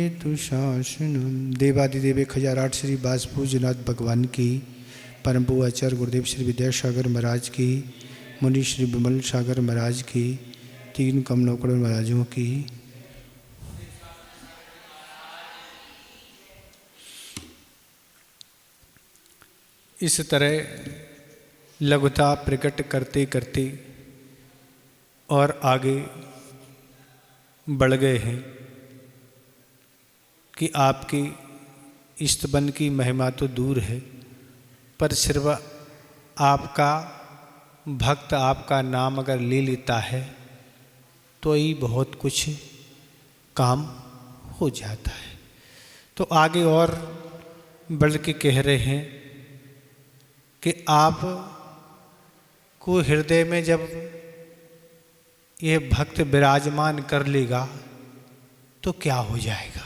हेतु शासनम। देवादिदेव 1008 श्री बासपूजनाथ भगवान की, परम पूज्य आचार्य गुरुदेव श्री विद्यासागर महाराज की, मुनि श्री विमल सागर महाराज की, तीन कमलोकड़ महाराजों की। इस तरह लघुता प्रकट करते करते और आगे बढ़ गए हैं कि आपकी स्तवन की महिमा तो दूर है, पर सिर्फ आपका भक्त आपका नाम अगर ले लेता है तो ही बहुत कुछ काम हो जाता है। तो आगे और बढ़ के कह रहे हैं कि आप को हृदय में जब ये भक्त विराजमान कर लेगा तो क्या हो जाएगा।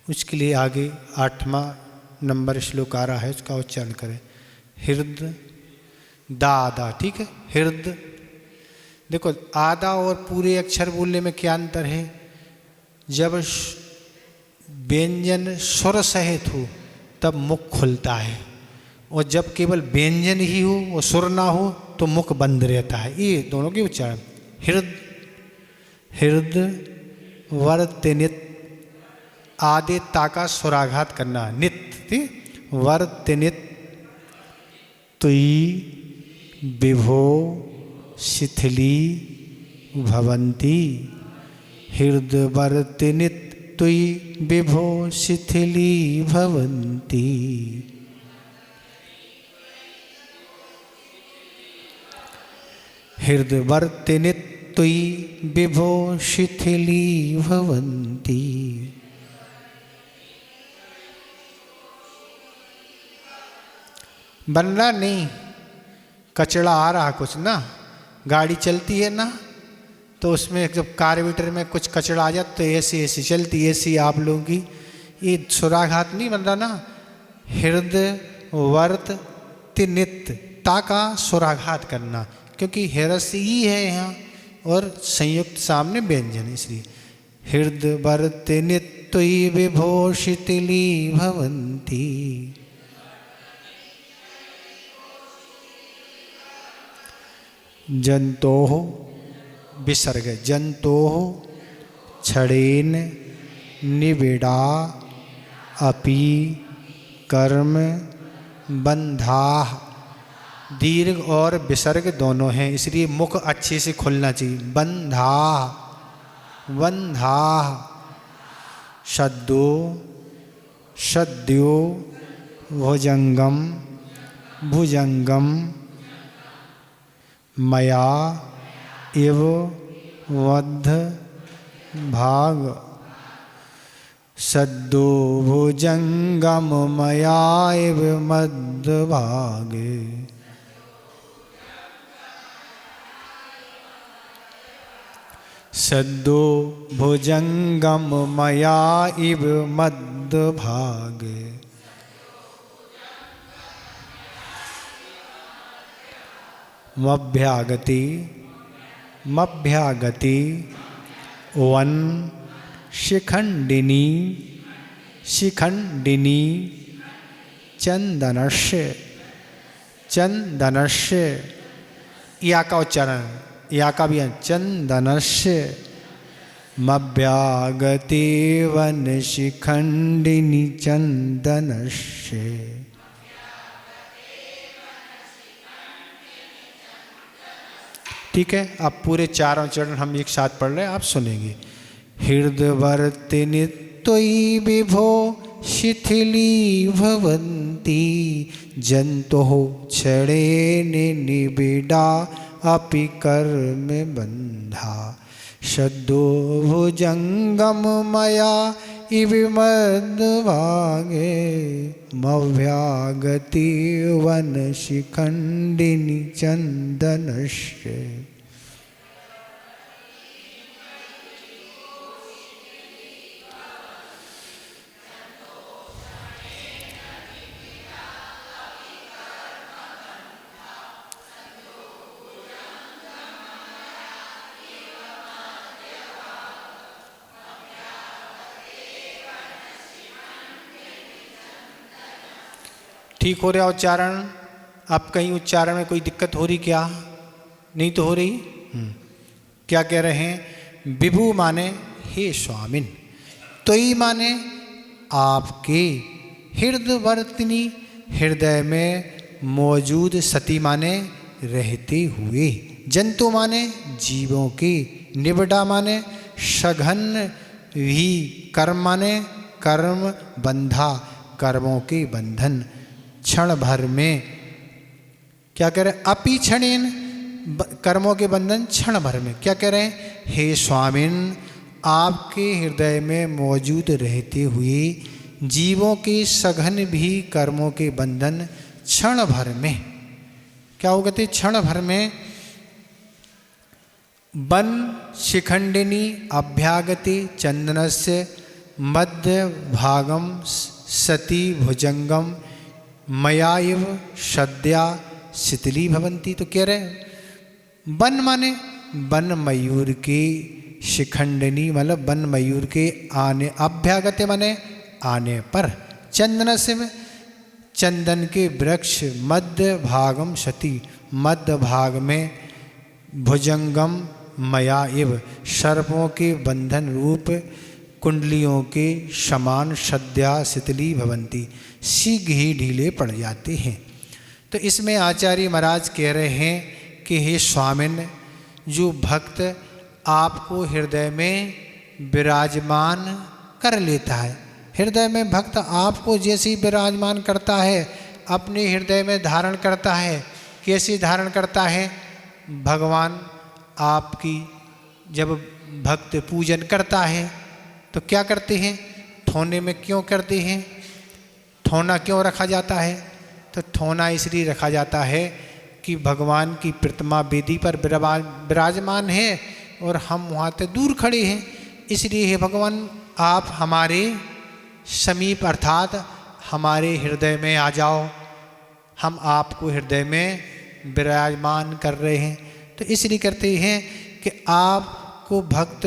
उसके लिए आगे 8वां नंबर श्लोक आ रहा है, उसका उच्चारण करें। हृदय दादा, ठीक है। हृदय, देखो आधा और पूरे अक्षर बोलने में क्या अंतर है। जब व्यंजन स्वर सहित हो तब मुख खुलता है, और जब केवल व्यंजन ही हो और सुर ना हो तो मुख बंद रहता है। ये दोनों के उच्चारण। हृदय, हृदय वर्त नित, आदे ताका स्वराघात करना, नित्य वर्त नित तुई विभो शिथिली भवंती। हृदय वर्त नित तुई विभो शिथिली भवंती। हृदय वर्त नित तुई विभो शिथिली भवंती। बनना नहीं, कचड़ा आ रहा कुछ ना, गाड़ी चलती है ना, तो उसमें जब कार्बोरेटर में कुछ कचड़ा आ जाता तो ऐसी ऐसी चलती, ऐसी आप लोगों की ये सुराघात नहीं बन रहा ना। हृदय वर्त नित्य ताका सुराघात करना, क्योंकि हरस ही है यहाँ और संयुक्त सामने व्यंजन, इसलिए हृदय वर्त नित्य विभो शिथिली भवंती। जंतो विसर्ग, जंतो क्षणेन निबिड़ा अपि कर्म बंधा। दीर्घ और विसर्ग दोनों हैं, इसलिए मुख अच्छे से खुलना चाहिए। बंधा, बंधा। शद्दो शद्यो भुजंगम, भुजंगम मया इव वध भाग। सद्दो भुजंगम मया इव मद भागे। सद्दो भुजंगम मया इव मद भागे। मभ्यागति, मभ्यागति वन शिखंडिनी, शिखंडिनी चंदनस्य, चंदनस्य। या का उच्चारण, या का भी चंदनस्य। मभ्यागति वन शिखंडिनी चंदनस्य। ठीक है, अब पूरे चारों चरण हम एक साथ पढ़ रहे हैं, आप सुनेंगे। हृदय वर्त नित्य विभो शिथिली भवंती। जंतो क्षणेन निबिड़ा अपि कर्म बंधा। शद्दो भुजंगम मया इव मद भागे। मभ्यागति वन शिखंडिनी चंदनस्य। ठीक हो रहा उच्चारण? आप कहीं उच्चारण में कोई दिक्कत हो रही क्या? नहीं तो हो रही? क्या कह रहे हैं? विभु माने हे स्वामिन, तोई माने आपके, हृदयवर्तिनी हृदय में मौजूद, सती माने रहते हुए, जंतु माने जीवों के, निबड़ा माने सघन भी, कर्म माने कर्म बंधा, कर्मों के बंधन, क्षण भर में, क्या कह रहे? अपि क्षणेन, कर्मों के बंधन क्षण भर में। क्या कह रहे हैं? हे स्वामिन, आपके हृदय में मौजूद रहते हुए जीवों के सघन भी कर्मों के बंधन क्षण भर में, क्या हो गए? क्षण भर में वन शिखंडिनी अभ्यागति चंदनस्य मध्य भागम सती भुजंगम मयाइव सद्या शिथिली भवंती। तो कह रहे वन माने वन मयूर के, शिखंडिनी मतलब वन मयूर के आने, अभ्यागत माने आने पर, चंदन से चंदन के वृक्ष, मध्य भागम सती मध्य भाग में, भुजंगम मया इव सर्पों के बंधन रूप कुंडलियों के समान सद्या शिथिली भवंती, शीघ्र ही ढीले पड़ जाते हैं। तो इसमें आचार्य महाराज कह रहे हैं कि हे स्वामिन, जो भक्त आपको हृदय में विराजमान कर लेता है, हृदय में भक्त आपको जैसे विराजमान करता है, अपने हृदय में धारण करता है। कैसे धारण करता है? भगवान आपकी जब भक्त पूजन करता है तो क्या करते हैं? ठोने में क्यों करते हैं? ठोना क्यों रखा जाता है? तो ठोना इसलिए रखा जाता है कि भगवान की प्रतिमा वेदी पर विराजमान है और हम वहाँ से दूर खड़े हैं, इसलिए हे भगवान आप हमारे समीप अर्थात हमारे हृदय में आ जाओ, हम आपको हृदय में विराजमान कर रहे हैं। तो इसलिए करते हैं कि आपको भक्त,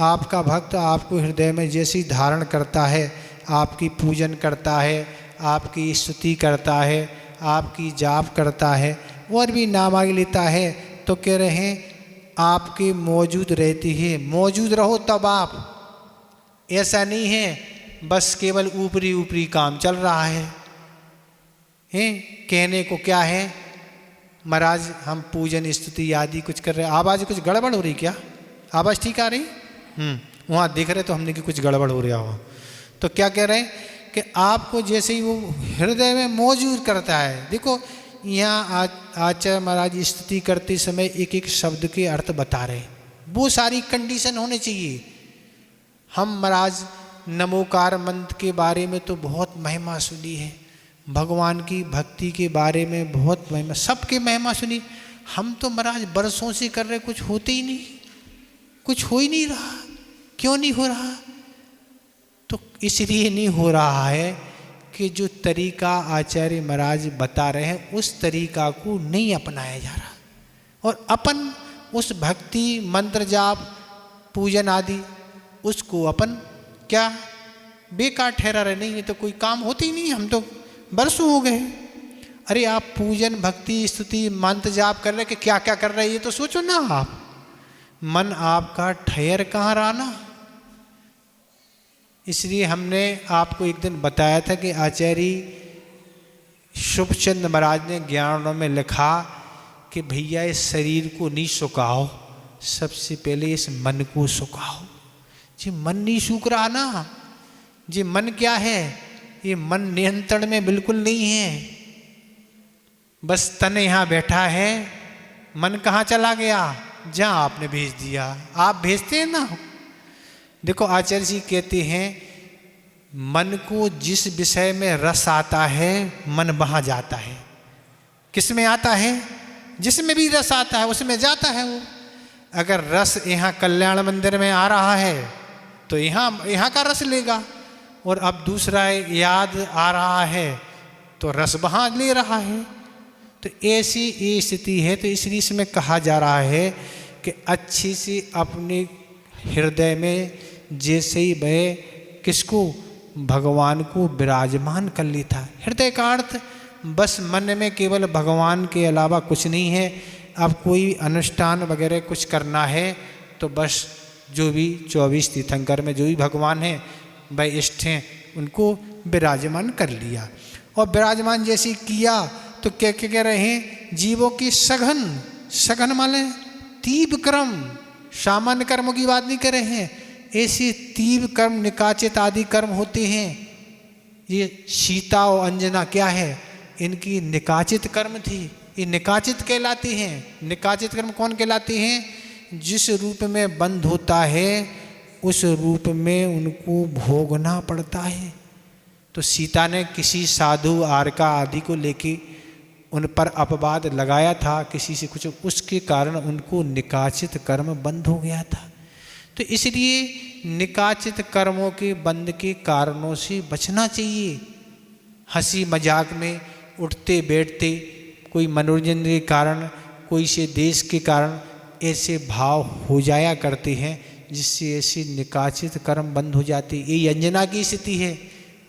आपका भक्त आपको हृदय में जैसी धारण करता है, आपकी पूजन करता है, आपकी स्तुति करता है, आपकी जाप करता है और भी नाम आगे लेता है, तो कह रहे हैं आपके मौजूद रहती है। मौजूद रहो तब आप, ऐसा नहीं है बस केवल ऊपरी ऊपरी काम चल रहा है। कहने को क्या है? महाराज हम पूजन स्तुति आदि कुछ कर रहे हैं, आवाज़ कुछ गड़बड़ हो रही क्या? आवाज़ ठीक आ रही? वहाँ देख रहे तो हमने कि कुछ गड़बड़ हो रहा हो। तो क्या कह रहे हैं कि आपको जैसे ही वो हृदय में मौजूद करता है। देखो यहाँ आचार्य महाराज स्तुति करते समय एक एक शब्द के अर्थ बता रहे हैं, वो सारी कंडीशन होने चाहिए। हम महाराज नमोकार मंत्र के बारे में तो बहुत महिमा सुनी है, भगवान की भक्ति के बारे में बहुत महिमा, सबके महिमा सुनी। हम तो महाराज बरसों से कर रहे, कुछ होते ही नहीं, कुछ हो ही नहीं रहा। क्यों नहीं हो रहा? तो इसलिए नहीं हो रहा है कि जो तरीका आचार्य महाराज बता रहे हैं उस तरीका को नहीं अपनाया जा रहा, और अपन उस भक्ति मंत्र जाप पूजन आदि उसको अपन क्या बेकार ठहरा रहे। नहीं, ये तो कोई काम होते ही नहीं, हम तो बरसों हो गए। अरे आप पूजन भक्ति स्तुति मंत्र जाप कर रहे कि क्या क्या कर रहे, ये तो सोचो ना। आप मन आपका ठहर कहाँ रहा ना। इसलिए हमने आपको एक दिन बताया था कि आचार्य शुभचंद महाराज ने ज्ञानों में लिखा कि भैया इस शरीर को नहीं सुखाओ, सबसे पहले इस मन को सुखाओ। जी मन नहीं सूख रहा ना। जी मन क्या है? ये मन नियंत्रण में बिल्कुल नहीं है। बस तन यहाँ बैठा है, मन कहाँ चला गया? जहाँ आपने भेज दिया। आप भेजते हैं ना। देखो आचार्य जी कहते हैं मन को जिस विषय में रस आता है मन वहाँ जाता है। किस में आता है? जिसमें भी रस आता है उसमें जाता है वो। अगर रस यहाँ कल्याण मंदिर में आ रहा है तो यहाँ का रस लेगा, और अब दूसरा याद आ रहा है तो रस वहाँ ले रहा है। तो ऐसी ये स्थिति है। तो इसलिए इसमें कहा जा रहा है कि अच्छी सी अपने हृदय में जैसे ही वह किसको? भगवान को विराजमान कर लेता। हृदय का अर्थ बस मन में केवल भगवान के अलावा कुछ नहीं है। अब कोई अनुष्ठान वगैरह कुछ करना है तो बस जो भी 24 तीर्थंकर में जो भी भगवान हैं वह इष्ट हैं उनको विराजमान कर लिया। और विराजमान जैसे किया तो क्या क्या कह रहे हैं, जीवों की सघन, सघन माने तीव्र कर्म, सामान्य कर्मों की बात नहीं कर रहे हैं, ऐसे तीव्र कर्म निकाचित आदि कर्म होते हैं। ये सीता और अंजना क्या है, इनकी निकाचित कर्म थी, ये निकाचित कहलाते हैं। निकाचित कर्म कौन कहलाते हैं, जिस रूप में बंध होता है उस रूप में उनको भोगना पड़ता है। तो सीता ने किसी साधु आर्का आदि को लेके उन पर अपवाद लगाया था, किसी से कुछ, उसके कारण उनको निकाचित कर्म बंद हो गया था। तो इसलिए निकाचित कर्मों के बंद के कारणों से बचना चाहिए। हंसी मजाक में, उठते बैठते, कोई मनोरंजन के कारण, कोई से देश के कारण ऐसे भाव हो जाया करते हैं जिससे ऐसे निकाचित कर्म बंद हो जाते। यही अंजना की स्थिति है।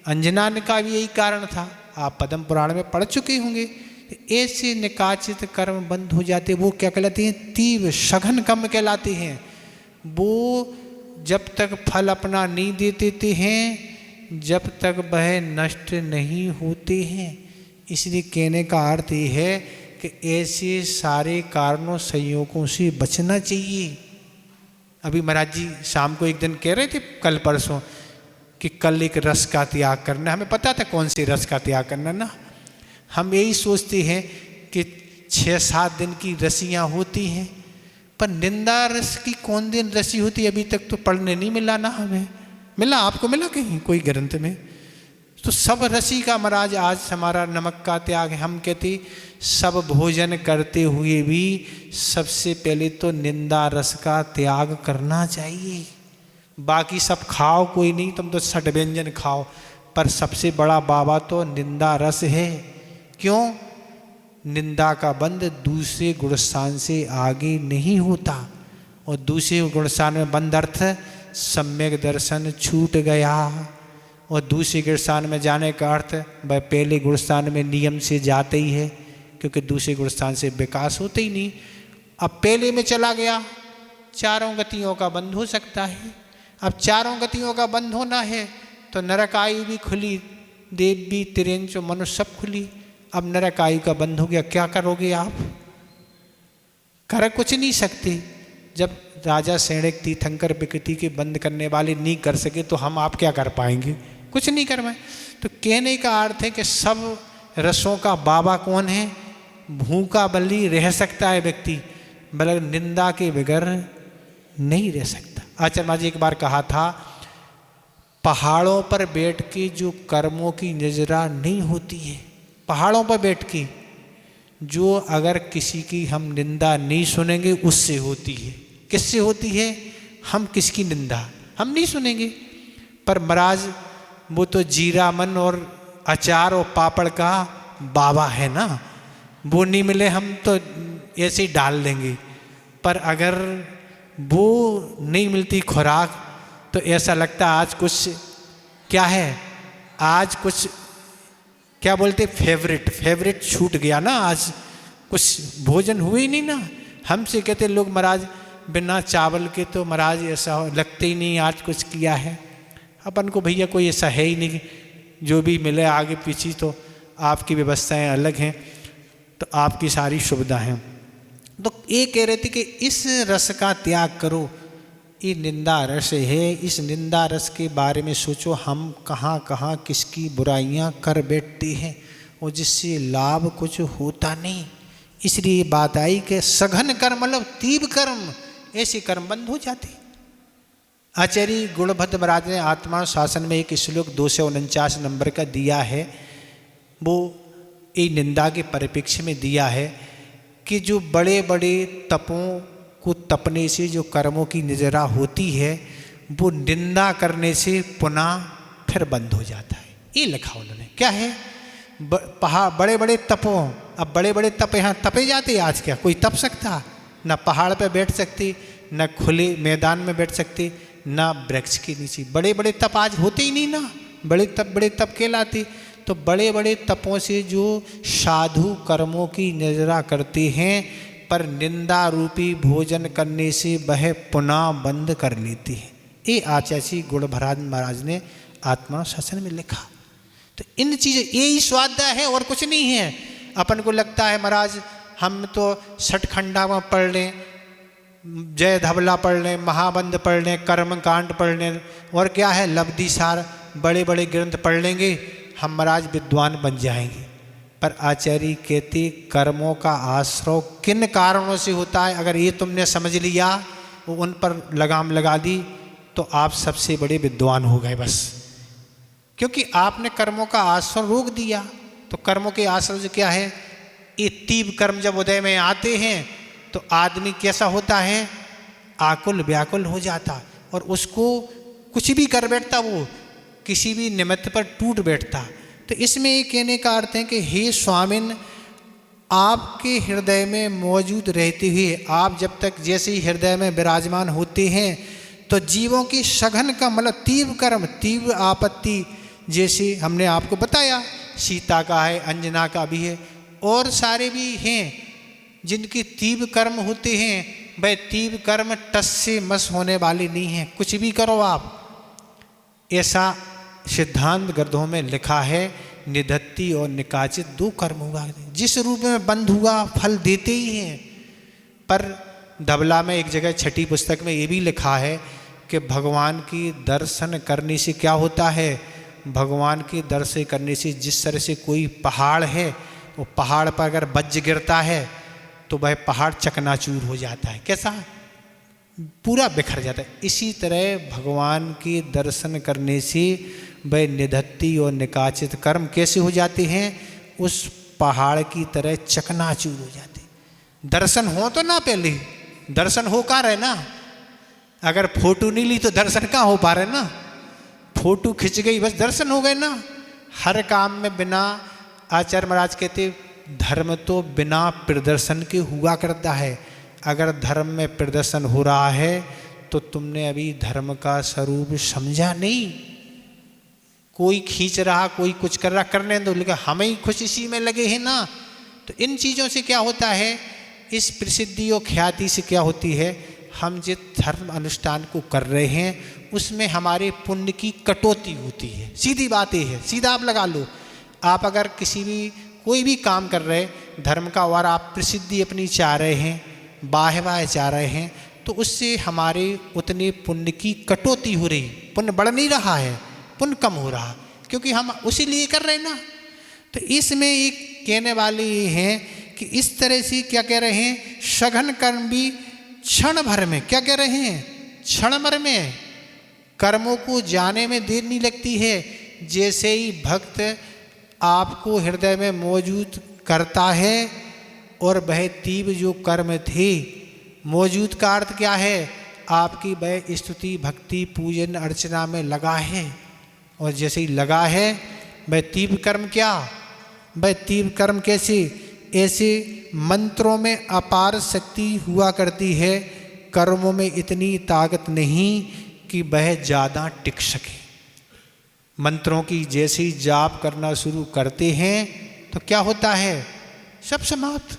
अंजना का भी यही कारण था, आप पद्म पुराण में पढ़ चुके होंगे। ऐसे निकाचित कर्म बंद हो जाते, वो क्या कहलाते हैं, तीव्र सघन कर्म कहलाते हैं। वो जब तक फल अपना नहीं दे देते हैं जब तक वह नष्ट नहीं होते हैं। इसलिए कहने का अर्थ ये है कि ऐसे सारे कारणों संयोगों से बचना चाहिए। अभी महाराज जी शाम को एक दिन कह रहे थे, कल परसों, कि कल एक रस का त्याग करना। हमें पता था कौन से रस का त्याग करना ना। हम यही सोचते हैं कि 6-7 दिन की रसियाँ होती हैं, पर निंदा रस की कौन दिन रसी होती है, अभी तक तो पढ़ने नहीं मिला ना हमें। मिला आपको, मिला कहीं कोई ग्रंथ में? तो सब रसी का महाराज आज हमारा नमक का त्याग है। हम कहते सब भोजन करते हुए भी सबसे पहले तो निंदा रस का त्याग करना चाहिए। बाकी सब खाओ, कोई नहीं, तुम तो छठ व्यंजन खाओ, पर सबसे बड़ा बाबा तो निंदा रस है। क्यों? निंदा का बंध दूसरे गुणस्थान से आगे नहीं होता। और दूसरे गुणस्थान में बंध अर्थ सम्यक दर्शन छूट गया। और दूसरे गुणस्थान में जाने का अर्थ वह पहले गुणस्थान में नियम से जाते ही है, क्योंकि दूसरे गुणस्थान से विकास होते ही नहीं। अब पहले में चला गया, चारों गतियों का बंध हो सकता है। अब चारों गतियों का बंद होना है तो नरक आयु भी खुली, देव भी, तिरेंच, मनुष्य सब खुली। अब नरक आयु का बंद हो गया, क्या करोगे आप? कर कुछ नहीं सकते। जब राजा सेणक तीर्थंकर विकृति के बंद करने वाले नहीं कर सके तो हम आप क्या कर पाएंगे? कुछ नहीं कर पाए। तो कहने का अर्थ है कि सब रसों का बाबा कौन है? भूखा बल्ली रह सकता है व्यक्ति, बल्कि निंदा के बगैर नहीं रह सकता। आचार्य महाराज जी एक बार कहा था, पहाड़ों पर बैठ के जो कर्मों की नजरा नहीं होती है, पहाड़ों पर बैठ के जो अगर किसी की हम निंदा नहीं सुनेंगे उससे होती है। किससे होती है? हम किसकी निंदा हम नहीं सुनेंगे। पर महाराज वो तो जीरा मन और अचार और पापड़ का बाबा है ना, वो नहीं मिले हम तो ऐसे ही डाल देंगे। पर अगर वो नहीं मिलती खुराक तो ऐसा लगता आज कुछ क्या है, आज कुछ क्या बोलते फेवरेट छूट गया ना, आज कुछ भोजन हुए ही नहीं ना। हमसे कहते लोग महाराज बिना चावल के तो महाराज ऐसा लगते ही नहीं आज कुछ किया है। अपन को भैया कोई ऐसा है ही नहीं, जो भी मिले आगे पीछे तो आपकी व्यवस्थाएं अलग हैं, तो आपकी सारी सुविधा हैं। तो ये कह रहे थे कि इस रस का त्याग करो, ये निंदा रस है। इस निंदा रस के बारे में सोचो, हम कहाँ कहाँ किसकी बुराइयाँ कर बैठते हैं और जिससे लाभ कुछ होता नहीं। इसलिए बात आई कि सघन कर्म मतलब तीव्र कर्म, ऐसे कर्म बंद हो जाते। आचार्य गुणभद्र महाराज ने आत्मा शासन में एक श्लोक 249 नंबर का दिया है, वो ये निंदा के परिप्रेक्ष्य में दिया है कि जो बड़े बड़े तपों को तपने से जो कर्मों की निजरा होती है वो निंदा करने से पुनः फिर बंद हो जाता है। ये लिखा उन्होंने, क्या है? बड़े बड़े तपों, अब बड़े बड़े तप यहाँ तपे जाते। आज क्या कोई तप सकता? ना पहाड़ पे बैठ सकते, ना खुले मैदान में बैठ सकते, ना वृक्ष के नीचे। बड़े बड़े तप आज होते ही नहीं ना, बड़े तप कहलाते। तो बड़े बड़े तपों से जो साधु कर्मों की निजरा करते हैं, पर निंदा रूपी भोजन करने से वह पुनः बंद कर लेती है। ये आचार्य गुणभराज महाराज ने आत्मानुशासन में लिखा। तो इन चीज़ें यही स्वाध्याय है और कुछ नहीं है। अपन को लगता है महाराज हम तो छठखंडा में पढ़ लें, जय धवला पढ़ लें, महाबंध पढ़ लें, कर्म कांड पढ़ लें, और क्या है लब्धि सार बड़े बड़े ग्रंथ पढ़ लेंगे, हम महाराज विद्वान बन जाएंगे। पर आचार्य कहते कर्मों का आश्रय किन कारणों से होता है, अगर ये तुमने समझ लिया, उन पर लगाम लगा दी, तो आप सबसे बड़े विद्वान हो गए बस। क्योंकि आपने कर्मों का आश्रय रोक दिया। तो कर्मों के आश्रय से क्या है, ये तीव्र कर्म जब उदय में आते हैं तो आदमी कैसा होता है, आकुल व्याकुल हो जाता, और उसको कुछ भी कर बैठता, वो किसी भी निमित्त पर टूट बैठता। तो इसमें ये कहने का अर्थ है कि हे स्वामिन, आपके हृदय में मौजूद रहते हुए, आप जब तक जैसे ही हृदय में विराजमान होते हैं, तो जीवों की सघन का मतलब तीव्र कर्म, तीव्र आपत्ति, जैसे हमने आपको बताया सीता का है, अंजना का भी है, और सारे भी हैं जिनकी तीव्र कर्म होते हैं। वह तीव्र कर्म टस से मस होने वाले नहीं हैं, कुछ भी करो आप। ऐसा सिद्धांत ग्रंथों में लिखा है। निधत्ति और निकाचित दो कर्म हुआ, जिस रूप में बंध हुआ फल देते ही हैं। पर धवला में एक जगह छठी पुस्तक में ये भी लिखा है कि भगवान की दर्शन करने से क्या होता है, भगवान के दर्शन करने से जिस तरह से कोई पहाड़ है, वो पहाड़ पर अगर वज्र गिरता है तो वह पहाड़ चकनाचूर हो जाता है, कैसा पूरा बिखर जाता है। इसी तरह भगवान के दर्शन करने से वह निधत्ति और निकाचित कर्म कैसे हो जाते हैं, उस पहाड़ की तरह चकनाचूर हो जाते। दर्शन हो तो ना, पहले दर्शन हो का रहे ना, अगर फोटो नहीं ली तो दर्शन कहाँ हो पा रहे ना, फोटो खिंच गई बस दर्शन हो गए ना। हर काम में बिना, आचार्य महाराज कहते धर्म तो बिना प्रदर्शन के हुआ करता है। अगर धर्म में प्रदर्शन हो रहा है तो तुमने अभी धर्म का स्वरूप समझा नहीं। कोई खींच रहा, कोई कुछ कर रहा, करने दो, लेकिन हमें ही खुश इसी में लगे हैं ना। तो इन चीज़ों से क्या होता है, इस प्रसिद्धि और ख्याति से क्या होती है, हम जिस धर्म अनुष्ठान को कर रहे हैं उसमें हमारे पुण्य की कटौती होती है। सीधी बात ये है, सीधा आप लगा लो। आप अगर किसी भी कोई भी काम कर रहे धर्म का, और आप प्रसिद्धि अपनी चाह रहे हैं, वाह चाह रहे हैं, तो उससे हमारे उतने पुण्य की कटौती हो रही, पुण्य बढ़ नहीं रहा है, पुण्य कम हो रहा, क्योंकि हम उसी लिए कर रहे हैं ना। तो इसमें एक कहने वाले ये हैं कि इस तरह से क्या कह रहे हैं, सघन कर्म भी क्षण भर में, क्या कह रहे हैं, क्षण भर में कर्मों को जाने में देर नहीं लगती है। जैसे ही भक्त आपको हृदय में मौजूद करता है, और वह तीव्र जो कर्म थे, मौजूद का अर्थ क्या है, आपकी वह स्तुति भक्ति पूजन अर्चना में लगा है, और जैसे ही लगा है वह तीव्र कर्म, क्या वह तीव्र कर्म कैसे, ऐसे मंत्रों में अपार शक्ति हुआ करती है, कर्मों में इतनी ताकत नहीं कि वह ज़्यादा टिक सके। मंत्रों की जैसे ही जाप करना शुरू करते हैं तो क्या होता है, सब समाप्त।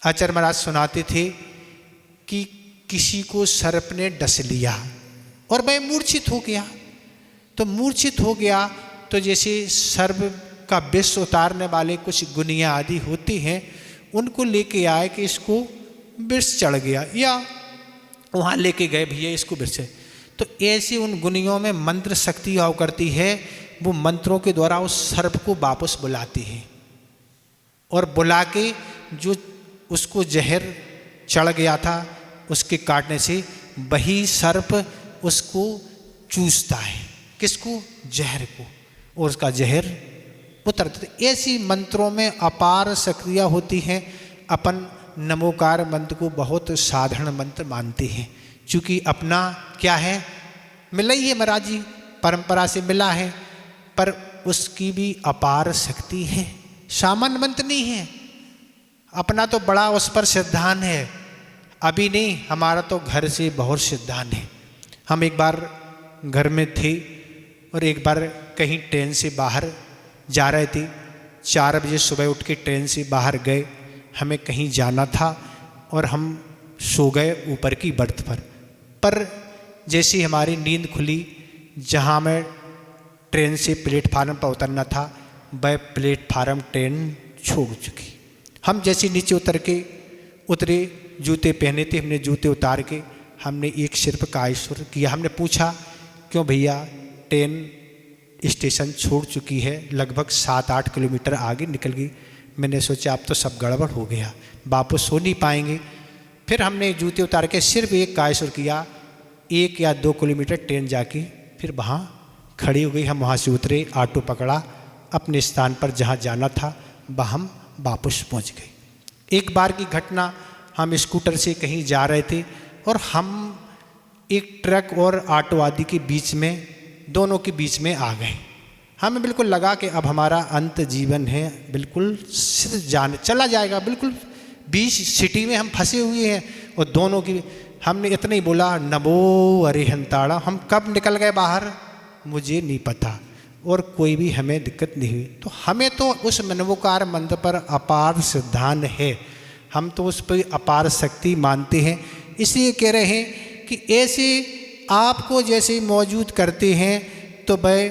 आचार्य महाराज सुनाते थे कि किसी को सर्प ने डस लिया और वह मूर्छित हो गया। तो मूर्छित हो गया तो जैसे सर्प का विष उतारने वाले कुछ गुनिया आदि होते हैं, उनको लेके आए कि इसको विष चढ़ गया, या वहाँ लेके गए भैया इसको विष है। तो ऐसे उन गुनियों में मंत्र शक्ति हुआ करती है, वो मंत्रों के द्वारा उस सर्प को वापस बुलाती है, और बुला के जो उसको जहर चढ़ गया था उसके काटने से वही सर्प उसको चूसता है, किसको, जहर को, और उसका जहर उतरता है। ऐसी मंत्रों में अपार सक्रिया होती हैं। अपन नमोकार मंत्र को बहुत साधारण मंत्र मानते हैं, क्योंकि अपना क्या है, मिला ही है महाराज जी, परंपरा से मिला है, पर उसकी भी अपार शक्ति है, सामान्य मंत्र नहीं है। अपना तो बड़ा उस पर सिद्धांत है, अभी नहीं, हमारा तो घर से बहुत सिद्धांत है। हम एक बार घर में थे और एक बार कहीं ट्रेन से बाहर जा रहे थे। 4 बजे सुबह उठ के ट्रेन से बाहर गए, हमें कहीं जाना था और हम सो गए ऊपर की बर्थ पर जैसी हमारी नींद खुली, जहाँ मैं ट्रेन से प्लेटफार्म पर उतरना था वह प्लेटफार्म ट्रेन छोड़ चुकी। हम जैसे नीचे उतरे, जूते पहने थे, हमने जूते उतार के हमने एक सिर्फ का ईश्वर किया। हमने पूछा क्यों भैया, ट्रेन स्टेशन छोड़ चुकी है, लगभग 7-8 किलोमीटर आगे निकल गई। मैंने सोचा अब तो सब गड़बड़ हो गया, वापस सो नहीं पाएंगे। फिर हमने जूते उतार के सिर्फ एक का ईश्वर किया, 1 या 2 किलोमीटर ट्रेन जाके फिर वहाँ खड़ी हो गई। हम वहाँ से उतरे, ऑटो पकड़ा, अपने स्थान पर जहाँ जाना था वहाँ हम वापस पहुँच गए। एक बार की घटना, हम स्कूटर से कहीं जा रहे थे और हम एक ट्रक और ऑटो आदि के बीच में, दोनों के बीच में आ गए। हमें बिल्कुल लगा कि अब हमारा अंत जीवन है, बिल्कुल सिर चला जाएगा, बिल्कुल बीच सिटी में हम फंसे हुए हैं। और दोनों की, हमने इतना ही बोला नमो अरिहंताड़ा। हम कब निकल गए बाहर मुझे नहीं पता, और कोई भी हमें दिक्कत नहीं हुई। तो हमें तो उस मनवोकार मंत्र पर अपार सिद्धांत है, हम तो उस पर अपार शक्ति मानते हैं। इसलिए कह रहे हैं कि ऐसे आपको जैसे मौजूद करते हैं तो वह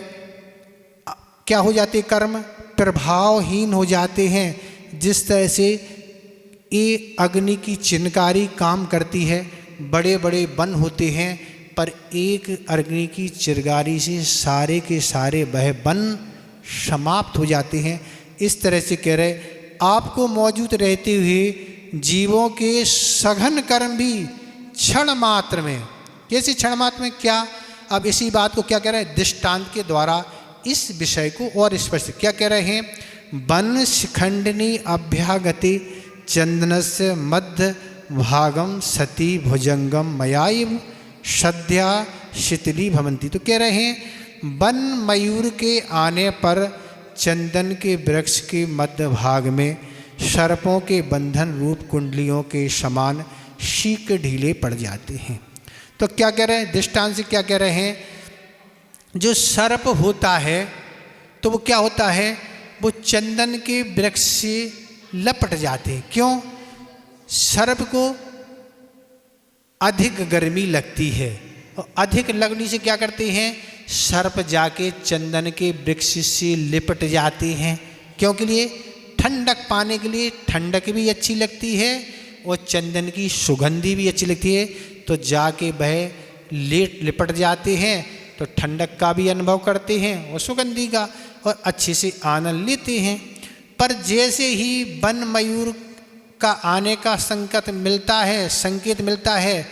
क्या हो जाते, कर्म प्रभावहीन हो जाते हैं। जिस तरह से ये अग्नि की चिनकारी काम करती है, बड़े बड़े वन होते हैं पर एक अग्नि की चिरगारी से सारे के सारे वह वन समाप्त हो जाते हैं। इस तरह से कह रहे, आपको मौजूद रहते हुए जीवों के सघन कर्म भी क्षण मात्र में, कैसे क्षण मात्र में, क्या, अब इसी बात को क्या कह रहे हैं, दृष्टांत के द्वारा इस विषय को और स्पष्ट क्या कह रहे हैं। वन शिखंडिनी अभ्यागति चंदनस्य मध्य भागम सती भुजंगम मयाइव सद्या शिथिली भवंती। तो कह रहे हैं वन मयूर के आने पर चंदन के वृक्ष के मध्य भाग में सर्पों के बंधन रूप कुंडलियों के समान शीक ढीले पड़ जाते हैं। तो क्या कह रहे हैं, दृष्टांत से क्या कह रहे हैं, जो सर्प होता है तो वो क्या होता है, वो चंदन के वृक्ष से लपट जाते हैं। क्यों, सर्प को अधिक गर्मी लगती है और अधिक लगने से क्या करते हैं, सर्प जाके चंदन के वृक्ष से लिपट जाते हैं। क्यों के लिए, ठंडक पाने के लिए, ठंडक भी अच्छी लगती है और चंदन की सुगंधी भी अच्छी लगती है। तो जाके वह लिपट जाते हैं तो ठंडक का भी अनुभव करते हैं और सुगंधी का, और अच्छे से आनंद लेते हैं। पर जैसे ही वन मयूर का आने का संकेत मिलता है,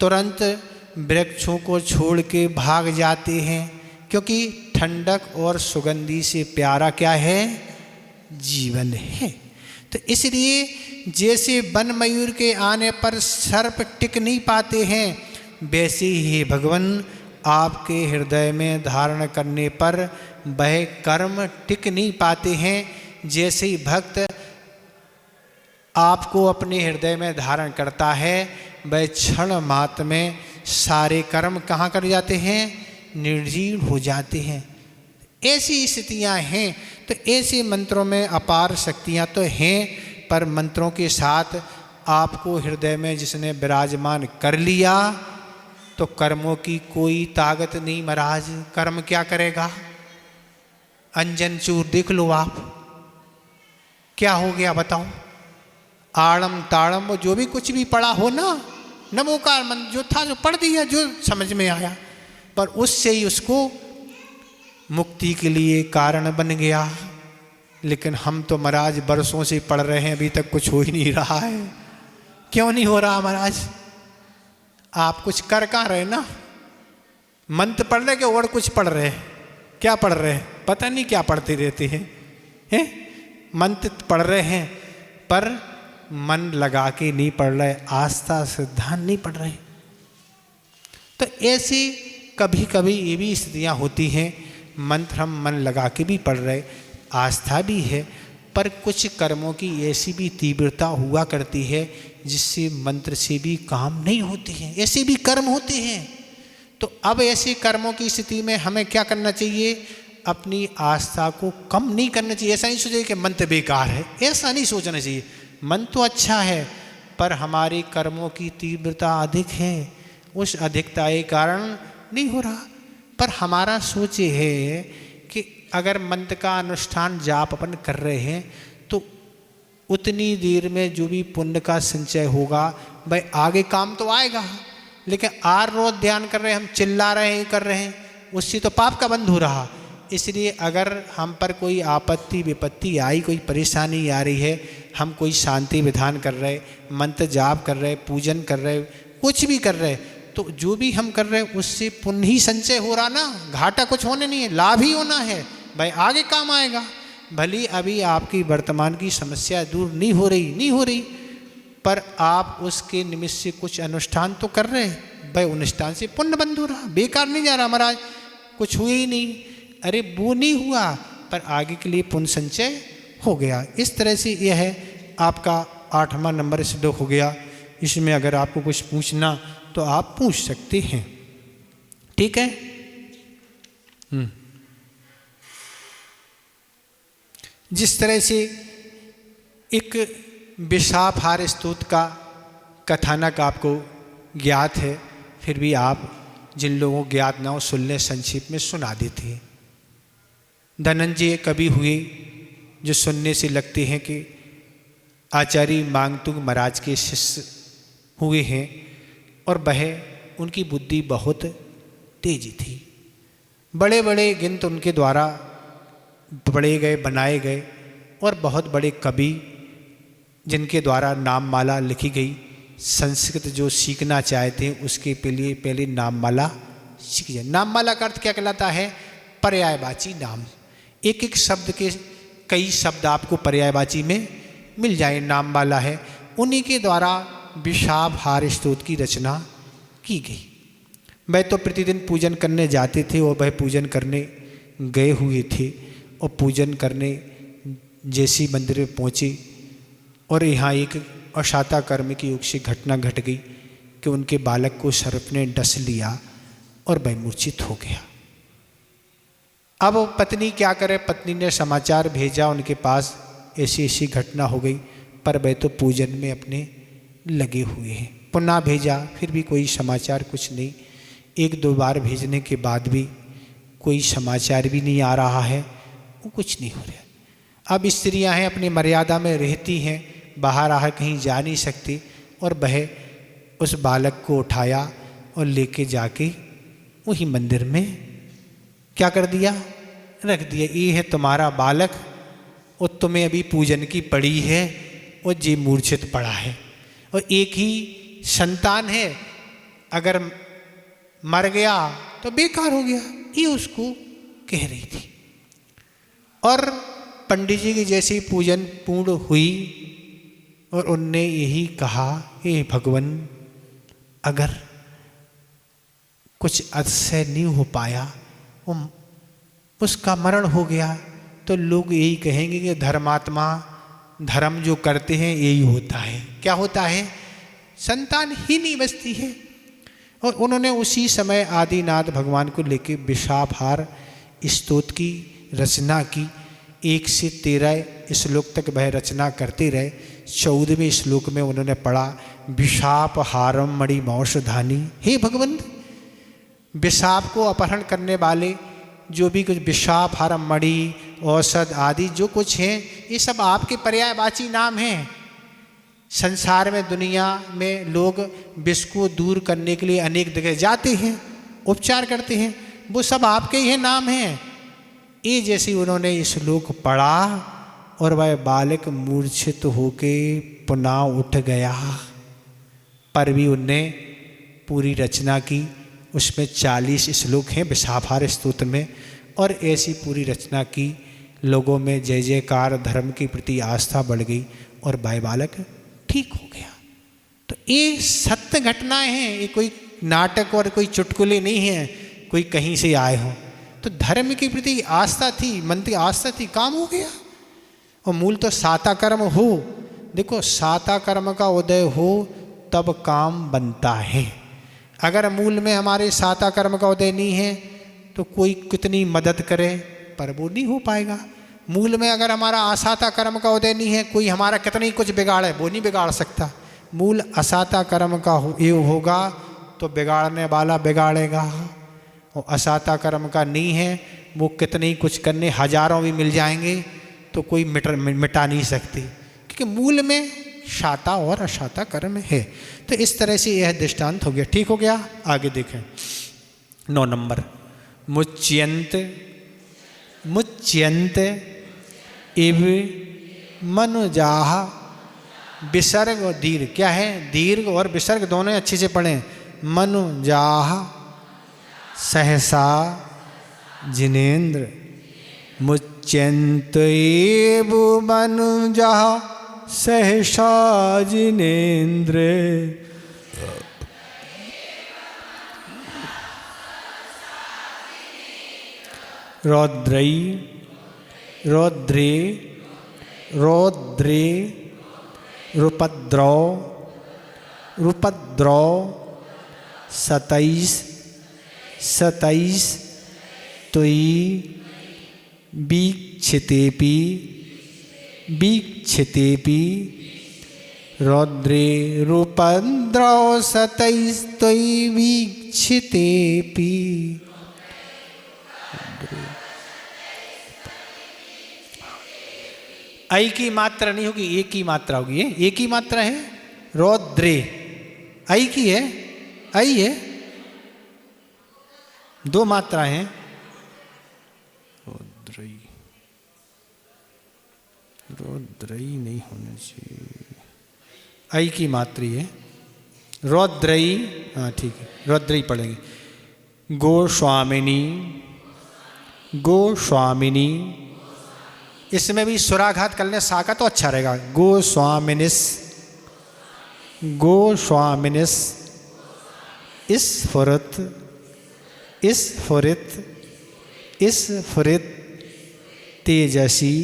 तुरंत वृक्षों को छोड़ के भाग जाते हैं। क्योंकि ठंडक और सुगंधी से प्यारा क्या है, जीवन है। तो इसलिए जैसे वन मयूर के आने पर सर्प टिक नहीं पाते हैं, वैसे ही भगवान आपके हृदय में धारण करने पर वह कर्म टिक नहीं पाते हैं। जैसे ही भक्त आपको अपने हृदय में धारण करता है, वह क्षण मात्र में सारे कर्म कहाँ कर जाते हैं, निर्जीव हो जाते हैं। ऐसी स्थितियाँ हैं। तो ऐसे मंत्रों में अपार शक्तियाँ तो हैं, पर मंत्रों के साथ आपको हृदय में जिसने विराजमान कर लिया तो कर्मों की कोई ताकत नहीं महाराज। कर्म क्या करेगा, अंजन चूर देख लो आप, क्या हो गया बताओ। आड़म ताड़म वो जो भी कुछ भी पढ़ा हो ना, नमोकार मंत्र जो था, जो पढ़ दिया, जो समझ में आया, पर उससे ही उसको मुक्ति के लिए कारण बन गया। लेकिन हम तो महाराज बरसों से पढ़ रहे हैं, अभी तक कुछ हो ही नहीं रहा है। क्यों नहीं हो रहा महाराज, आप कुछ कर कहाँ रहे ना, मंत्र पढ़ रहे कि और कुछ पढ़ रहे, क्या पढ़ रहे हैं, पता नहीं क्या पढ़ते रहते हैं। मंत्र पढ़ रहे हैं पर मन लगा के नहीं पढ़ रहे, आस्था सिद्धांत नहीं पढ़ रहे। तो ऐसी कभी कभी ये भी स्थितियाँ होती हैं, मंत्र हम मन लगा के भी पढ़ रहे, आस्था भी है, पर कुछ कर्मों की ऐसी भी तीव्रता हुआ करती है जिससे मंत्र से भी काम नहीं होते हैं, ऐसे भी कर्म होते हैं। तो अब ऐसे कर्मों की स्थिति में हमें क्या करना चाहिए, अपनी आस्था को कम नहीं करना चाहिए। ऐसा नहीं सोचे कि मंत्र बेकार है, ऐसा नहीं सोचना चाहिए। मन तो अच्छा है पर हमारे कर्मों की तीव्रता अधिक है, उस अधिकता के कारण नहीं हो रहा। पर हमारा सोच ये है कि अगर मंत्र का अनुष्ठान जाप अपन कर रहे हैं तो उतनी देर में जो भी पुण्य का संचय होगा भाई आगे काम तो आएगा। लेकिन आर रोज ध्यान कर रहे हैं, हम चिल्ला रहे हैं, कर रहे हैं, उससे तो पाप का बंध हो रहा। इसलिए अगर हम पर कोई आपत्ति विपत्ति आई, कोई परेशानी आ रही है, हम कोई शांति विधान कर रहे, मंत्र जाप कर रहे, पूजन कर रहे, कुछ भी कर रहे, तो जो भी हम कर रहे हैं उससे पुण्य ही संचय हो रहा ना, घाटा कुछ होने नहीं है, लाभ ही होना है भाई, आगे काम आएगा। भली अभी आपकी वर्तमान की समस्या दूर नहीं हो रही, पर आप उसके निमित्त से कुछ अनुष्ठान तो कर रहे हैं भाई, अनुष्ठान से पुण्य बंध हो रहा, बेकार नहीं जा रहा महाराज, कुछ हुए ही नहीं। अरे वो नहीं हुआ पर आगे के लिए पुण्य संचय हो गया। इस तरह से यह है आपका 8वां नंबर श्लोक हो गया। इसमें अगर आपको कुछ पूछना तो आप पूछ सकते हैं, ठीक है। जिस तरह से एक विषापहार स्तोत्र का कथानक आपको ज्ञात है, फिर भी आप जिन लोगों को ज्ञात ना हो सुन लें, संक्षेप में सुना देते हैं। धनंजय कवि हुए जो सुनने से लगते हैं कि आचार्य मांगतुंग महाराज के शिष्य हुए हैं और वह उनकी बुद्धि बहुत तेजी थी। बड़े बड़े ग्रंथ उनके द्वारा पढ़े गए, बनाए गए और बहुत बड़े कवि जिनके द्वारा नाममाला लिखी गई। संस्कृत जो सीखना चाहते हैं उसके पहले नाममाला सीख जाए। नाममाला का अर्थ क्या कहलाता है? पर्यायवाची नाम। एक एक शब्द के कई शब्द आपको पर्यायवाची में मिल जाए, नाममाला है। उन्हीं के द्वारा विषापहार स्तोत्र की रचना की गई। वह तो प्रतिदिन पूजन करने जाते थे और वह पूजन करने गए हुए थे और पूजन करने जैसी मंदिर में पहुँचे और यहाँ एक अशाता कर्म की युग से घटना घट गई कि उनके बालक को सर्प ने डस लिया और वह मूर्छित हो गया। अब पत्नी क्या करे? पत्नी ने समाचार भेजा उनके पास, ऐसी ऐसी घटना हो गई, पर वह तो पूजन में अपने लगे हुए हैं। पुनः भेजा, फिर भी कोई समाचार कुछ नहीं। 1-2 बार भेजने के बाद भी कोई समाचार भी नहीं आ रहा है, वो कुछ नहीं हो रहा। अब स्त्रियां हैं, अपनी मर्यादा में रहती हैं, बाहर आकर कहीं जा नहीं सकती, और वह उस बालक को उठाया और लेके जाके वही मंदिर में क्या कर दिया? रख दिया। ये है तुम्हारा बालक और तुम्हें अभी पूजन की पड़ी है और जी मूर्छित पड़ा है, और एक ही संतान है, अगर मर गया तो बेकार हो गया, ये उसको कह रही थी। और पंडित जी की जैसी पूजन पूर्ण हुई और उनने यही कहा, हे भगवान, अगर कुछ अतिशय नहीं हो पाया, उसका मरण हो गया, तो लोग यही कहेंगे कि धर्मात्मा धर्म जो करते हैं यही होता है। क्या होता है? संतान ही नहीं बचती है। और उन्होंने उसी समय आदिनाथ भगवान को लेके विषापहार स्तोत्र की रचना की। 1 से 13 श्लोक तक वह रचना करते रहे। 14वें श्लोक में उन्होंने पढ़ा, विषापहारम मणिमौषधानी। हे भगवान, विषाप को अपहरण करने वाले जो भी कुछ विषापहारम, मणि, औषध आदि जो कुछ है, ये सब आपके पर्यायवाची नाम हैं। संसार में, दुनिया में लोग विष को दूर करने के लिए अनेक जगह जाते हैं, उपचार करते हैं, वो सब आपके ही नाम हैं। ये जैसे उन्होंने श्लोक पढ़ा और वह बालक मूर्छित होके पुनः उठ गया, पर भी उनने पूरी रचना की। उसमें 40 श्लोक हैं विषापहार स्तोत्र में, और ऐसी पूरी रचना की। लोगों में जय जयकार, धर्म के प्रति आस्था बढ़ गई और वह बालक ठीक हो गया। तो ये सत्य घटनाएं हैं, ये कोई नाटक और कोई चुटकुले नहीं हैं, कोई कहीं से आए हों। तो धर्म के प्रति आस्था थी, मन की आस्था थी, काम हो गया। और मूल तो साता कर्म हो। देखो, साता कर्म का उदय हो तब काम बनता है। अगर मूल में हमारे साता कर्म का उदय नहीं है तो कोई कितनी मदद करे पर वो नहीं हो पाएगा। मूल में अगर हमारा आसाता कर्म का उदय नहीं है, कोई हमारा कितना ही कुछ बिगाड़े वो नहीं बिगाड़ सकता। मूल असाता कर्म का होगा तो बिगाड़ने वाला बिगाड़ेगा, और असाता कर्म का नहीं है, वो कितने ही कुछ करने हजारों भी मिल जाएंगे तो कोई मिटा नहीं सकती, क्योंकि मूल में शाता और अशाता कर्म है। तो इस तरह से यह दृष्टांत हो गया। ठीक हो गया। आगे देखें 9 नंबर। मुच्यंत मुच्यंत इव मनुजाह। विसर्ग और दीर्घ क्या है? दीर्घ और विसर्ग दोनों अच्छे से पढ़ें। मनुजाह सहसा जिनेन्द्र। मुच्यंत एव मनुजाह सहसा जिनेन्द्र। रौद्रई रौद्रे रौद्रे रुपद्रव रुपद्रव 27 27 तुई वीक्षितेपि वीक्षितेपि। रौद्रे रुपद्रव 27 तुई वीक्षितेपि। ऐ की मात्रा नहीं होगी, एक ही मात्रा होगी। एक ही मात्रा है। रौद्रे ऐ की है, ऐ है, 2 मात्रा हैं। रौद्रई रौद्रई नहीं होना चाहिए, ऐ की मात्री है। रौद्रई, हाँ ठीक है, रौद्रई पढ़ेंगे। गोस्वामिनी गोस्वामिनी। इसमें भी सुराघात कर लें सा का तो अच्छा रहेगा। गोस्वामिनिस गोस्वामिनिस। स्फुरत स्फुरित स्फुरित। तेजसी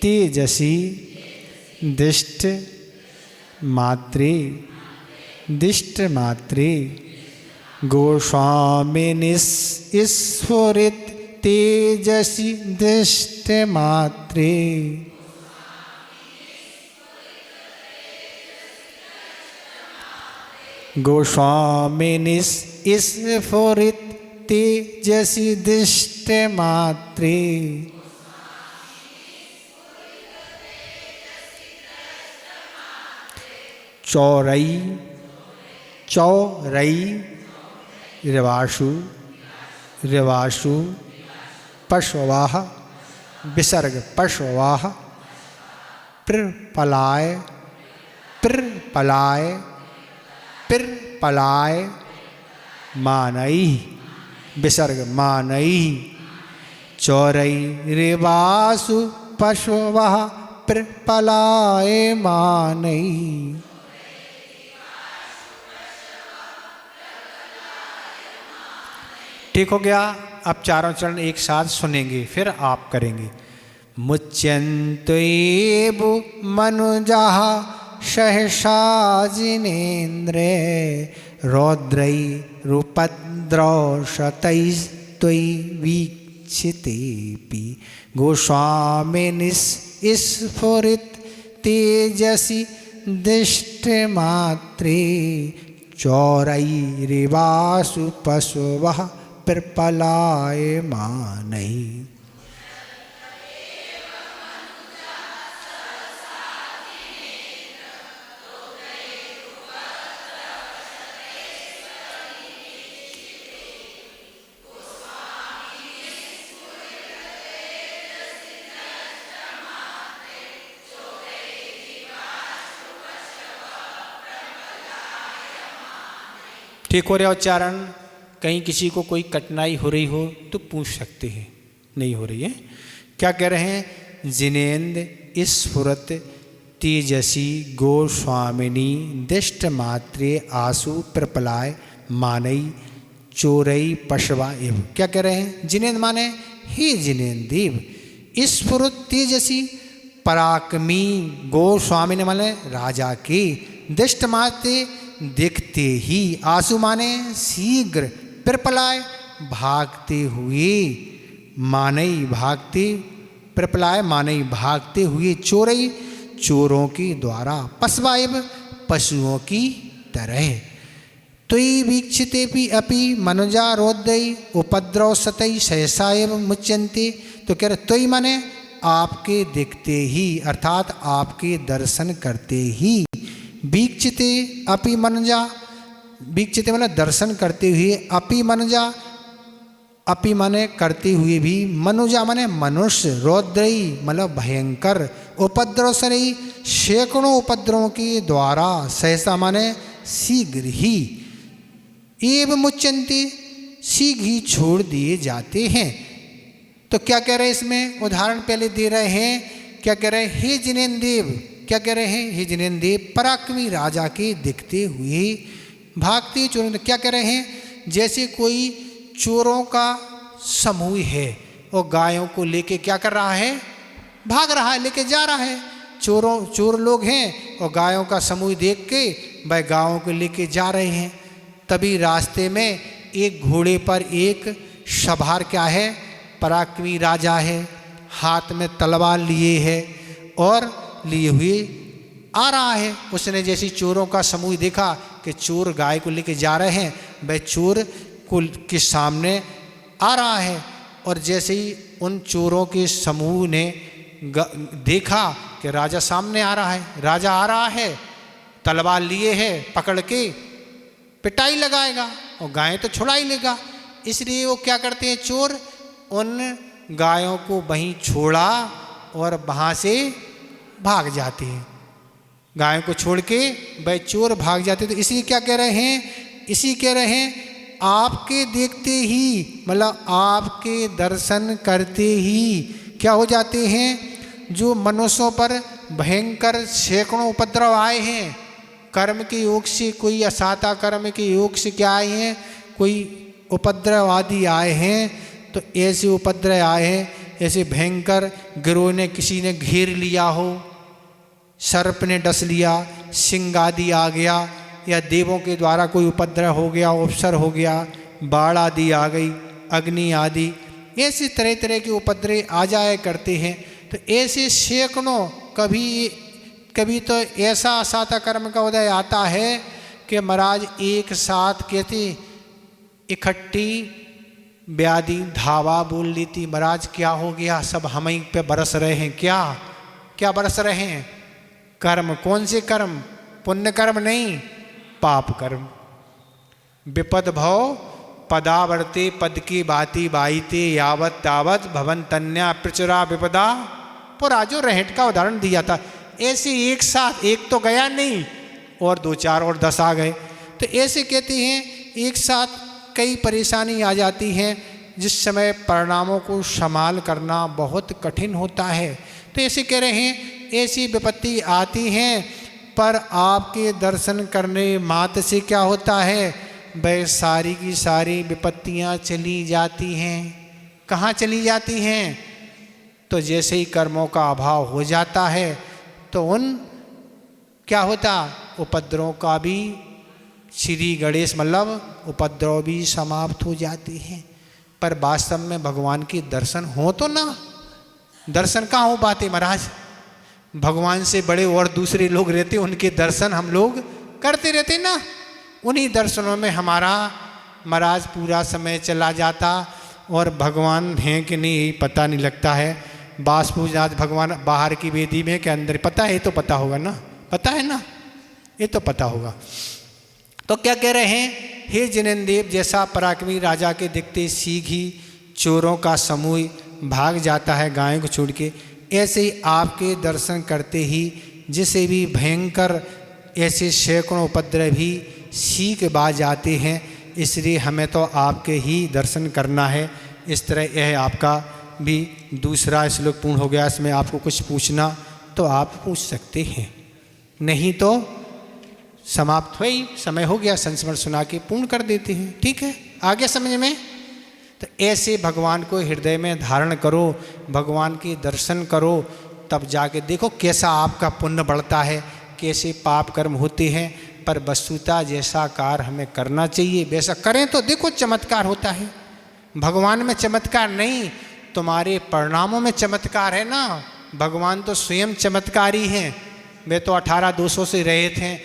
तेजसी। दिष्ट मात्रे दिष्ट मात्रे। गोस्वामिनिस स्फुरित तेजसी दिष्ट मात्रे। गोस्वामिनिस स्फुरित तेजसी दिष्ट मात्रे। चौरई चौरई। रिवाशु रिवाशु। पशवाह विसर्ग पशवाह। प्रपलाय प्रपलाय प्रपलाय। मानई विसर्ग मानई। चौरई रिवासु पशवाह प्रपलाय मानई। ठीक हो गया। अब चारों चरण एक साथ सुनेंगे, फिर आप करेंगे। मुच्यंत एव मनुजाः सहसा जिनेन्द्र। रौद्रई रुपद्रव 27 त्वयि वीक्षितेपि। गोस्वामिनिस स्फुरित तेजसी दिष्ट मात्रे। चौरई रिवासु पशवः प्रपलाय मानई। ठीक हो रहा उच्चारण? कहीं किसी को कोई कठिनाई हो रही हो तो पूछ सकते हैं। नहीं हो रही है? क्या कह रहे हैं? जिनेन्द्र स्फुरत तेजसी गोस्वामिनी दिष्ट मात्रे आसु प्रपलाय मानई चोरई पशवा एव। क्या कह रहे हैं? जिनेन्द्र माने हे जिनेन्द्र देव। स्फुरत तेजसी पराक्रमी गोस्वामी ने माने राजा के। दिष्ट मात्रे देखते ही। आसु माने शीघ्र। प्रपलाय भागते हुए। मानई भागते, प्रपलाय मानई भागते हुए चोरई, चोरों के द्वारा, पशवाएव पशुओं की तरह। त्वयि वीक्षितेपि अपि मनुजा रोदयि उपद्रव सतई सहसा एव मुच्यन्ते। तो कह रहे त्वयि माने आपके देखते ही, अर्थात आपके दर्शन करते ही, वीक्षिते अपि मनुजा, वीक्षिते मतलब दर्शन करते हुए, अपि मनुजा, अपि माने करते हुए भी, मनुजा माने मनुष्य, रौद्रई मतलब भयंकर, उपद्रव सरई सैकड़ों उपद्रवों के द्वारा, सहसा माने शीघ्र ही, एव मुच्यन्ते शीघ्र ही छोड़ दिए जाते हैं। तो क्या कह रहे हैं इसमें, उदाहरण पहले दे रहे हैं, क्या कह रहे हैं, हे जिनेन्द्र देव, क्या कह रहे हैं, हे जिनेन्द्र देव पराक्रमी राजा के दिखते हुए भागते चोरों, क्या कह रहे हैं, जैसे कोई चोरों का समूह है और गायों को लेके क्या कर रहा है, भाग रहा है, लेके जा रहा है। चोर लोग हैं और गायों का समूह देख के वह गायों को लेके जा रहे हैं। तभी रास्ते में एक घोड़े पर एक सवार क्या है, पराक्रमी राजा है, हाथ में तलवार लिए है और लिए हुए आ रहा है। उसने जैसे चोरों का समूह देखा कि चोर गाय को लेके जा रहे हैं, वह चोर को के सामने आ रहा है और जैसे ही उन चोरों के समूह ने देखा कि राजा सामने आ रहा है, राजा आ रहा है, तलवार लिए है, पकड़ के पिटाई लगाएगा और गाय तो छुड़ा ही लेगा, इसलिए वो क्या करते हैं, चोर उन गायों को वहीं छोड़ा और वहाँ से भाग जाते हैं। गायों को छोड़ के वह चोर भाग जाते, तो इसी क्या कह रहे हैं, इसी कह रहे हैं आपके देखते ही, मतलब आपके दर्शन करते ही क्या हो जाते हैं, जो मनुष्यों पर भयंकर सैकड़ों उपद्रव आए हैं, कर्म के योग से, कोई असाता कर्म के योग से क्या आए हैं, कोई उपद्रव आदि आए हैं, तो ऐसे उपद्रव आए हैं, ऐसे भयंकर गिरोह ने, किसी ने घेर लिया हो, सर्प ने डस लिया, सिंह आदि आ गया, या देवों के द्वारा कोई उपद्रव हो गया, उपसर हो गया, बाढ़ आदि आ गई, अग्नि आदि, ऐसे तरह तरह के उपद्रव आ जाया करते हैं। तो ऐसे सैकड़ों, कभी तो ऐसा असाता कर्म का उदय आता है कि महाराज एक साथ कहते इकट्ठी व्याधि धावा बोल लेती, महाराज क्या हो गया, सब हम ही पे बरस रहे हैं, क्या क्या बरस रहे हैं, कर्म, कौन से कर्म, पुण्य कर्म नहीं, पाप कर्म। विपद भव पदावर्ते पद की बाती बाईते यावत तावत भवन तन्या प्रचुरा विपदा पुरा, जो रहट का उदाहरण दिया था, ऐसे एक साथ, एक तो गया नहीं और 2 4 और 10 आ गए, तो ऐसे कहते हैं एक साथ कई परेशानी आ जाती हैं, जिस समय परिणामों को संभाल करना बहुत कठिन होता है। तो ऐसे कह रहे हैं ऐसी विपत्ति आती हैं, पर आपके दर्शन करने मात्र से क्या होता है, वह सारी की सारी विपत्तियां चली जाती हैं। कहाँ चली जाती हैं, तो जैसे ही कर्मों का अभाव हो जाता है तो उन क्या होता, उपद्रवों का भी, श्री गणेश मतलब उपद्रव भी समाप्त हो जाते हैं। पर वास्तव में भगवान के दर्शन हो तो ना, दर्शन कहाँ हो पाते महाराज, भगवान से बड़े और दूसरे लोग रहते, उनके दर्शन हम लोग करते रहते ना, उन्हीं दर्शनों में हमारा महाराज पूरा समय चला जाता और भगवान हैं कि नहीं यही पता नहीं लगता है। बास पूजा भगवान बाहर की वेदी में के अंदर, पता है, तो पता होगा ना, पता है ना, ये तो पता होगा। तो क्या कह रहे हैं, हे जिनेन्द्र देव जैसा पराक्रमी राजा के दिखते शीघ्र ही चोरों का समूह भाग जाता है गायों को छोड़ के, ऐसे ही आपके दर्शन करते ही जिसे भी भयंकर ऐसे सैकड़ों उपद्रव भी सीख बाज जाते हैं, इसलिए हमें तो आपके ही दर्शन करना है। इस तरह यह आपका भी दूसरा श्लोक पूर्ण हो गया। इसमें आपको कुछ पूछना तो आप पूछ सकते हैं, नहीं तो समाप्त हुई, समय हो गया, संस्मरण सुना के पूर्ण कर देते हैं। ठीक है, आगे समझ में। तो ऐसे भगवान को हृदय में धारण करो, भगवान के दर्शन करो, तब जाके देखो कैसा आपका पुण्य बढ़ता है, कैसे पाप कर्म होते हैं। पर वस्तुतः जैसा कार्य हमें करना चाहिए वैसा करें तो देखो चमत्कार होता है। भगवान में चमत्कार नहीं, तुम्हारे परिणामों में चमत्कार है ना। भगवान तो स्वयं चमत्कारी हैं। वे तो 18 से रहे थे,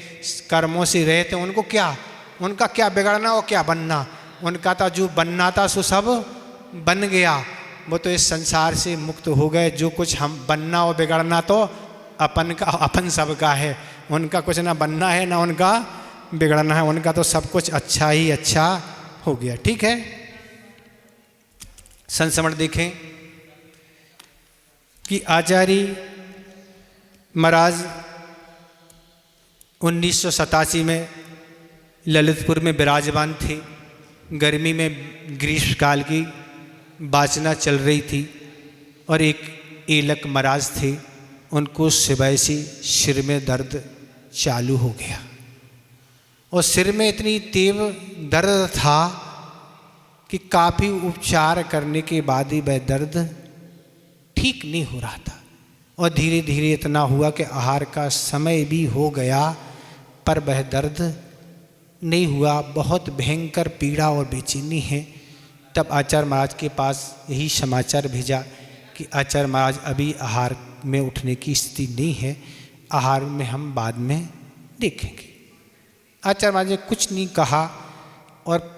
कर्मों से रहे थे, उनको क्या, उनका क्या बिगड़ना और क्या बनना, उनका तो जो बनना था सो सब बन गया। वो तो इस संसार से मुक्त हो गए। जो कुछ हम बनना और बिगड़ना तो अपन का, अपन सबका है। उनका कुछ ना बनना है ना उनका बिगड़ना है, उनका तो सब कुछ अच्छा ही अच्छा हो गया। ठीक है, संस्मरण देखें कि आचार्य महाराज 1987 में ललितपुर में विराजमान थे। गर्मी में ग्रीष्मकाल की वाचना चल रही थी और एक एलक महाराज थे, उनको सुबह से सिर में दर्द चालू हो गया और सिर में इतनी तीव्र दर्द था कि काफ़ी उपचार करने के बाद ही वह दर्द ठीक नहीं हो रहा था। और धीरे धीरे इतना हुआ कि आहार का समय भी हो गया पर वह दर्द नहीं हुआ। बहुत भयंकर पीड़ा और बेचैनी है। तब आचार्य महाराज के पास यही समाचार भेजा कि आचार्य महाराज अभी आहार में उठने की स्थिति नहीं है, आहार में हम बाद में देखेंगे। आचार्य महाराज ने कुछ नहीं कहा और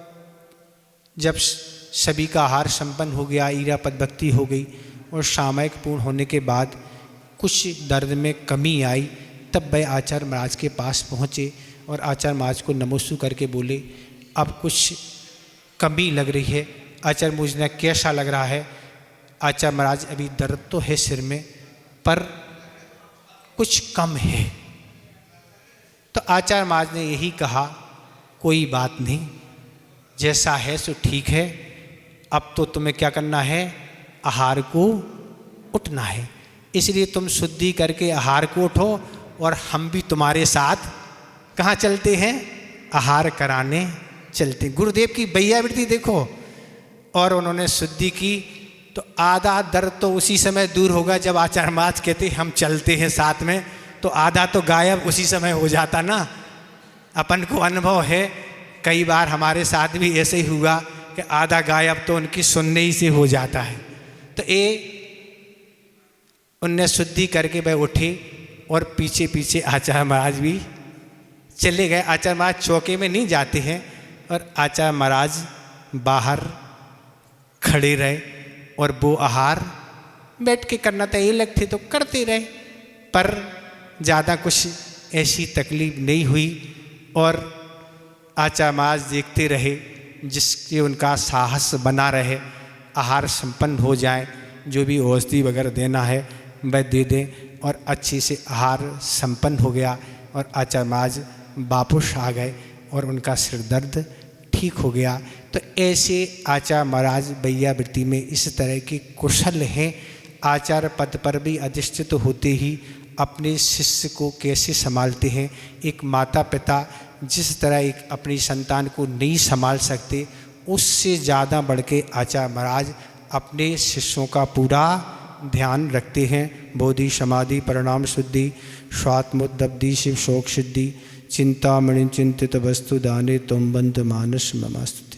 जब सभी का आहार संपन्न हो गया, ईरापद भक्ति हो गई और सामयिक पूर्ण होने के बाद कुछ दर्द में कमी आई, तब वह आचार्य महाराज के पास पहुँचे और आचार्य महाराज को नमोस्तु करके बोले, अब कुछ कमी लग रही है। आचार्य मुझे कैसा लग रहा है? आचार्य महाराज अभी दर्द तो है सिर में पर कुछ कम है। तो आचार्य महाराज ने यही कहा, कोई बात नहीं, जैसा है सो ठीक है, अब तो तुम्हें क्या करना है, आहार को उठना है। इसलिए तुम शुद्धि करके आहार को उठो और हम भी तुम्हारे साथ कहाँ चलते हैं, आहार कराने चलते। गुरुदेव की बैयावृत्ति देखो। और उन्होंने शुद्धि की तो आधा दर्द तो उसी समय दूर होगा जब आचार्य महाराज कहते हम चलते हैं साथ में, तो आधा तो गायब उसी समय हो जाता ना। अपन को अनुभव है, कई बार हमारे साथ भी ऐसे ही हुआ कि आधा गायब तो उनकी सुनने ही से हो जाता है। तो ये उनने शुद्धि करके वह उठे और पीछे पीछे आचार्य महाराज भी चले गए। आचार्य महाराज चौके में नहीं जाते हैं और आचार्य महाराज बाहर खड़े रहे और वो आहार बैठ के करना था, ये लगते तो करते रहे, पर ज़्यादा कुछ ऐसी तकलीफ नहीं हुई। और आचार्य महाराज देखते रहे, जिसके उनका साहस बना रहे, आहार संपन्न हो जाए, जो भी औषधि वगैरह देना है वह दे दें। और अच्छे से आहार संपन्न हो गया और आचार्य महाराज वापस आ गए और उनका सिर दर्द ठीक हो गया। तो ऐसे आचार्य महाराज बैयावृत्ति में इस तरह के कुशल हैं। आचार्य पद पर भी अधिष्ठित होते ही अपने शिष्य को कैसे संभालते हैं। एक माता पिता जिस तरह एक अपनी संतान को नहीं संभाल सकते, उससे ज़्यादा बढ़ के आचार्य महाराज अपने शिष्यों का पूरा ध्यान रखते हैं। बोधि समाधि परिणाम शुद्धि स्वात्मोद्दब्धि शिव शोक सिद्धि चिंतामणि चिंतित वस्तु दाने तुम बंध मानस ममास्तुते।